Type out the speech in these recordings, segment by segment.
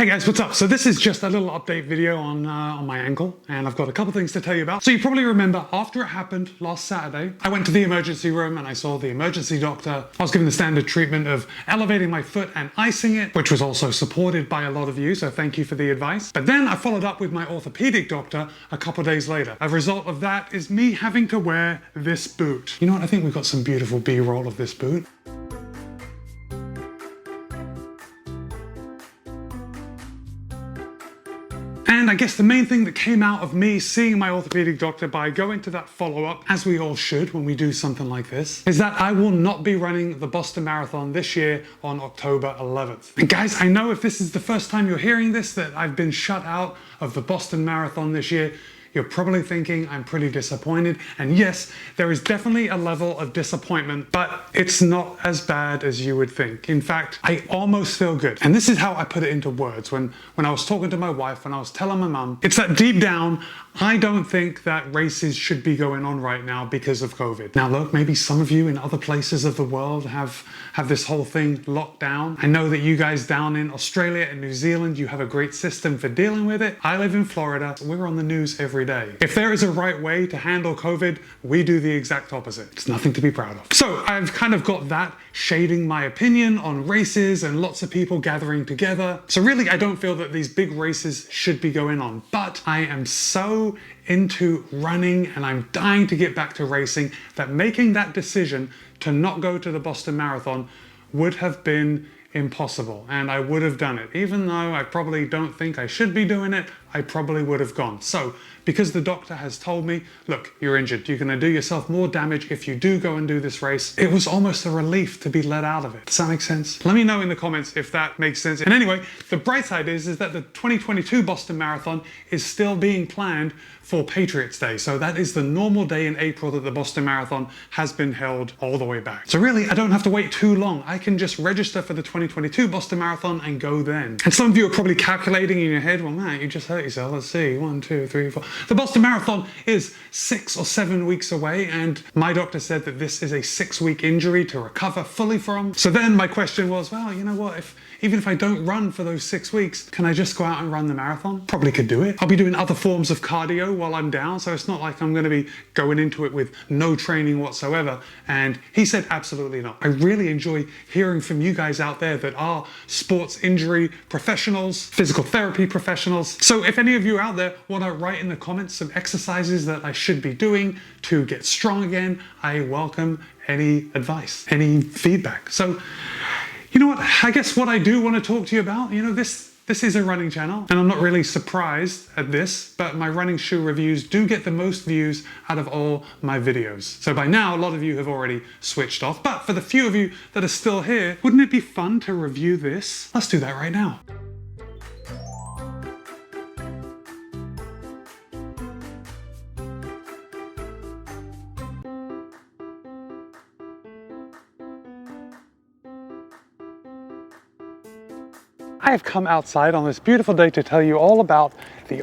Hey guys, what's up? So this is just a little update video on my ankle, and I've got a couple things to tell you about. So you probably remember after it happened last Saturday, I went to the emergency room and I saw the emergency doctor. I was given the standard treatment of elevating my foot and icing it, which was also supported by a lot of you, so thank you for the advice. But then I followed up with my orthopedic doctor a couple days later. A result of that is me having to wear this boot. You know what? I think we've got some beautiful B-roll of this boot. And I guess the main thing that came out of me seeing my orthopedic doctor by going to that follow-up, as we all should when we do something like this, is that I will not be running the Boston Marathon this year on October 11th. And guys, I know if this is the first time you're hearing this, that I've been shut out of the Boston Marathon this year. You're probably thinking I'm pretty disappointed. And yes, there is definitely a level of disappointment, but it's not as bad as you would think. In fact, I almost feel good. And this is how I put it into words when I was talking to my wife, when I was telling my mum, it's that deep down, I don't think that races should be going on right now because of COVID. Now look, maybe some of you in other places of the world have this whole thing locked down. I know that you guys down in Australia and New Zealand, you have a great system for dealing with it. I live in Florida, so we're on the news every day. If there is a right way to handle COVID, we do the exact opposite. It's nothing to be proud of. So I've kind of got that shading my opinion on races and lots of people gathering together. So really, I don't feel that these big races should be going on, but I am so into running and I'm dying to get back to racing that making that decision to not go to the Boston Marathon would have been impossible, and I would have done it. Even though I probably don't think I should be doing it, I probably would have gone. So because the doctor has told me, look, you're injured, you're going to do yourself more damage if you do go and do this race, it was almost a relief to be let out of it. Does that make sense? Let me know in the comments if that makes sense. And anyway, the bright side is that the 2022 Boston Marathon is still being planned for Patriots Day. So that is the normal day in April that the Boston Marathon has been held all the way back. So really, I don't have to wait too long. I can just register for the 2022 Boston Marathon and go then. And some of you are probably calculating in your head, well, man, you just hurt yourself. Let's see, 1, 2, 3, 4. The Boston Marathon is 6 or 7 weeks away, and my doctor said that this is a 6-week injury to recover fully from. So then my question was, well, you know what, even if I don't run for those 6 weeks, can I just go out and run the marathon? Probably could do it. I'll be doing other forms of cardio while I'm down, so it's not like I'm going to be going into it with no training whatsoever. And he said absolutely not. I really enjoy hearing from you guys out there that are sports injury professionals, physical therapy professionals. So if any of you out there want to write in the comments some exercises that I should be doing to get strong again, I welcome any advice, any feedback. So you know what, I guess what I do want to talk to you about, you know, this is a running channel, and I'm not really surprised at this, but my running shoe reviews do get the most views out of all my videos. So by now, a lot of you have already switched off, but for the few of you that are still here, wouldn't it be fun to review this? Let's do that right now. I have come outside on this beautiful day to tell you all about the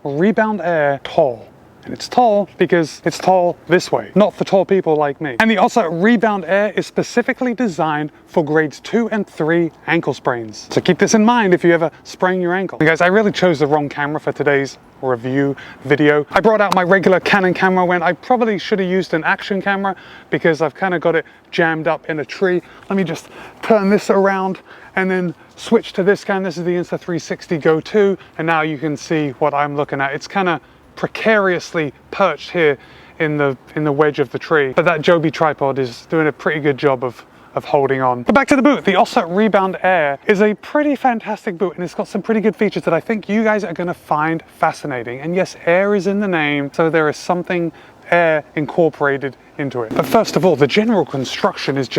Rebound Air Tall. And it's tall because it's tall this way, not for tall people like me. And the Rebound Air is specifically designed for grades 2 and 3 ankle sprains. So keep this in mind if you ever sprain your ankle. And guys, I really chose the wrong camera for today's review video. I brought out my regular Canon camera when I probably should have used an action camera because I've kind of got it jammed up in a tree. Let me just turn this around and then switch to this camera. This is the Insta360 Go 2, and now you can see what I'm looking at. It's kind of precariously perched here in the wedge of the tree, but that Joby tripod is doing a pretty good job of holding on. But back to the boot. The Rebound Air is a pretty fantastic boot, and it's got some pretty good features that I think you guys are going to find fascinating. And yes, air is in the name, so there is something air incorporated into it. But first of all, the general construction is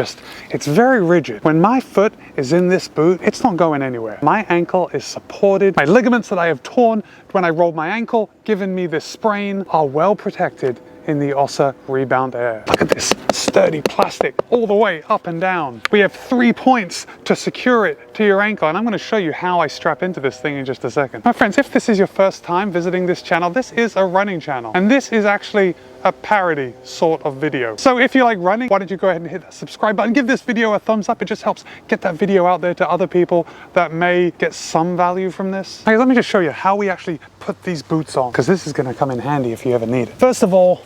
it's very rigid. When my foot is in this boot, it's not going anywhere. My ankle is supported. My ligaments that I have torn when I rolled my ankle, giving me this sprain, are well protected in the Rebound Air. Look at this sturdy plastic all the way up and down. We have 3 points to secure it to your ankle, and I'm going to show you how I strap into this thing in just a second. My friends, if this is your first time visiting this channel, this is a running channel, and this is actually a parody sort of video. So if you like running, why don't you go ahead and hit that subscribe button, give this video a thumbs up. It just helps get that video out there to other people that may get some value from this. Hey, let me just show you how we actually put these boots on, because this is going to come in handy if you ever need it. First of all,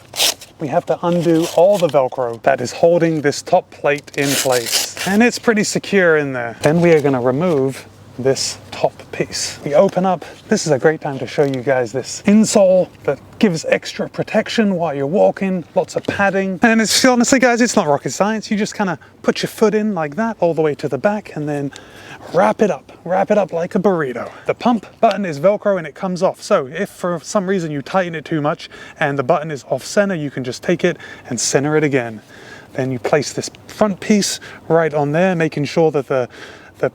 we have to undo all the Velcro that is holding this top plate in place. And it's pretty secure in there. Then we are going to remove this top piece. We open up. This is a great time to show you guys this insole that gives extra protection while you're walking, lots of padding. And it's honestly, guys, it's not rocket science. You just kind of put your foot in like that all the way to the back and then wrap it up like a burrito. The pump button is Velcro and it comes off. So if for some reason you tighten it too much and the button is off center, you can just take it and center it again. Then you place this front piece right on there, making sure that the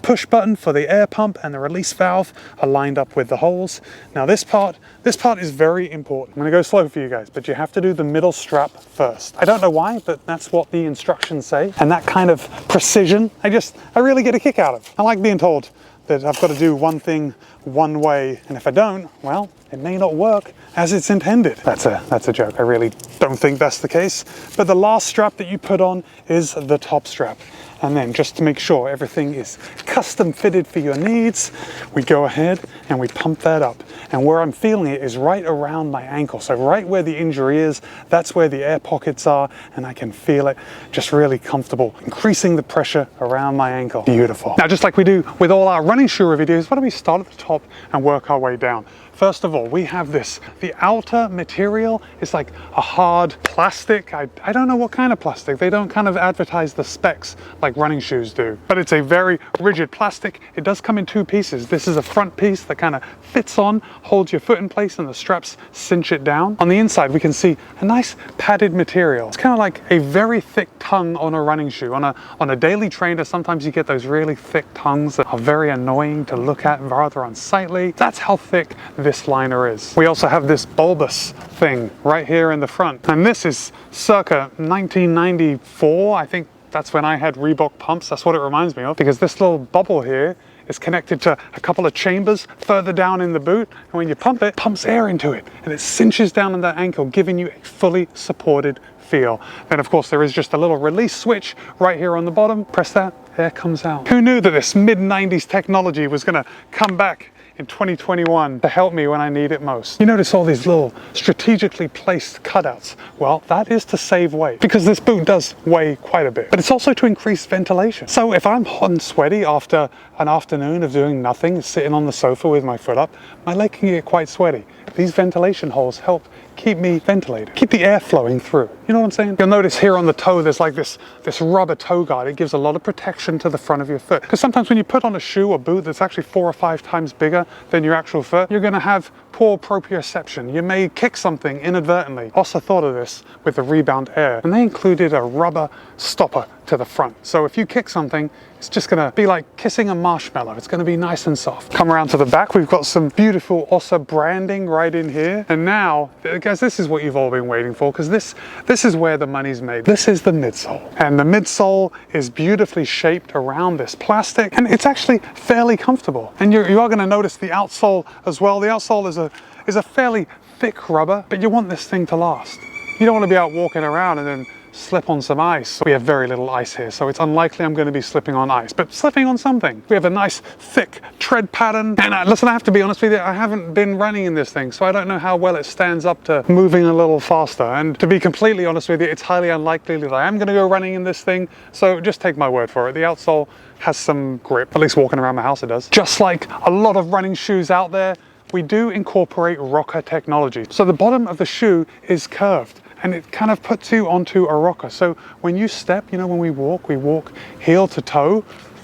push button for the air pump and the release valve are lined up with the holes. Now this part is very important. I'm gonna go slow for you guys, but you have to do the middle strap first. I don't know why, but that's what the instructions say. And that kind of precision, I really get a kick out of. I like being told that I've got to do one thing one way, and if I don't, well, it may not work as it's intended. That's a joke. I really don't think that's the case. But the last strap that you put on is the top strap. And then just to make sure everything is custom fitted for your needs, we go ahead and we pump that up. And where I'm feeling it is right around my ankle. So right where the injury is, that's where the air pockets are, and I can feel it just really comfortable, increasing the pressure around my ankle. Beautiful. Now, just like we do with all our running shoe videos, why don't we start at the top and work our way down? First of all, we have this. The outer material is like a hard plastic. I don't know what kind of plastic. They don't kind of advertise the specs like running shoes do. But it's a very rigid plastic. It does come in two pieces. This is a front piece that kind of fits on, holds your foot in place, and the straps cinch it down. On the inside, we can see a nice padded material. It's kind of like a very thick tongue on a running shoe. On a daily trainer, sometimes you get those really thick tongues that are very annoying to look at, rather unsightly. That's how thick this liner is. We also have this bulbous thing right here in the front, and this is circa 1994. I think that's when I had Reebok pumps. That's what it reminds me of, because this little bubble here is connected to a couple of chambers further down in the boot, and when you pump it, pumps air into it, and it cinches down on that ankle, giving you a fully supported feel. Then of course there is just a little release switch right here on the bottom. Press that, air comes out. Who knew that this mid-90s technology was gonna come back in 2021 to help me when I need it most? You notice all these little strategically placed cutouts. Well, that is to save weight, because this boot does weigh quite a bit, but it's also to increase ventilation. So if I'm hot and sweaty after an afternoon of doing nothing, sitting on the sofa with my foot up, my leg can get quite sweaty. These ventilation holes help keep me ventilated, keep the air flowing through. You know what I'm saying? You'll notice here on the toe, there's like this rubber toe guard. It gives a lot of protection to the front of your foot. Because sometimes when you put on a shoe or boot that's actually 4 or 5 times bigger than your actual foot, you're gonna have poor proprioception. You may kick something inadvertently. Also thought of this with the REBOUND AIR, and they included a rubber stopper to the front. So if you kick something, it's just gonna be like kissing a marshmallow. It's gonna be nice and soft. Come around to the back, we've got some beautiful OSA branding right in here. And now, guys, this is what you've all been waiting for, because this is where the money's made. This is the midsole. And the midsole is beautifully shaped around this plastic, and it's actually fairly comfortable. And you are gonna notice the outsole as well. The outsole is a fairly thick rubber, but you want this thing to last. You don't want to be out walking around and then slip on some ice. We have very little ice here, so it's unlikely I'm going to be slipping on ice, but slipping on something. We have a nice thick tread pattern, and listen, I have to be honest with you, I haven't been running in this thing, so I don't know how well it stands up to moving a little faster. And to be completely honest with you, it's highly unlikely that I am going to go running in this thing, so just take my word for it. The outsole has some grip, at least walking around my house it does. Just like a lot of running shoes out there, we do incorporate rocker technology. So the bottom of the shoe is curved, and it kind of puts you onto a rocker. So when you step, you know, when we walk heel to toe.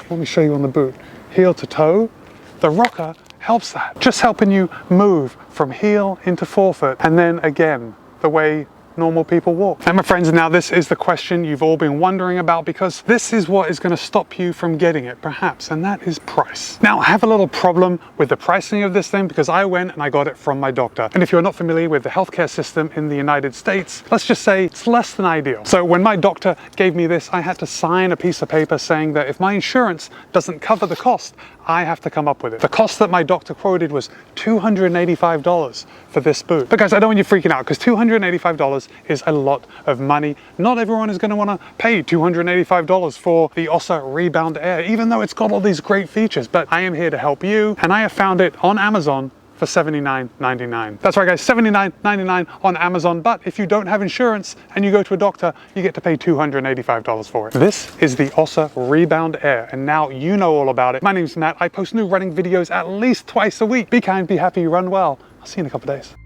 Let me show you on the boot. Heel to toe. The rocker helps that. Just helping you move from heel into forefoot, and then again, the way normal people walk. And my friends, now this is the question you've all been wondering about, because this is what is going to stop you from getting it, perhaps, and that is price. Now, I have a little problem with the pricing of this thing, because I went and I got it from my doctor. And if you're not familiar with the healthcare system in the United States, let's just say it's less than ideal. So when my doctor gave me this, I had to sign a piece of paper saying that if my insurance doesn't cover the cost, I have to come up with it. The cost that my doctor quoted was $285 for this boot. But guys, I don't want you freaking out, because $285 $285 is a lot of money. Not everyone is going to want to pay $285 for the OSA Rebound Air, even though it's got all these great features. But I am here to help you, and I have found it on Amazon for $79.99. That's right guys, $79.99 on Amazon, but if you don't have insurance and you go to a doctor, you get to pay $285 for it. This is the OSA Rebound Air, and now you know all about it. My name's Matt. I post new running videos at least twice a week. Be kind, be happy, run well. I'll see you in a couple of days.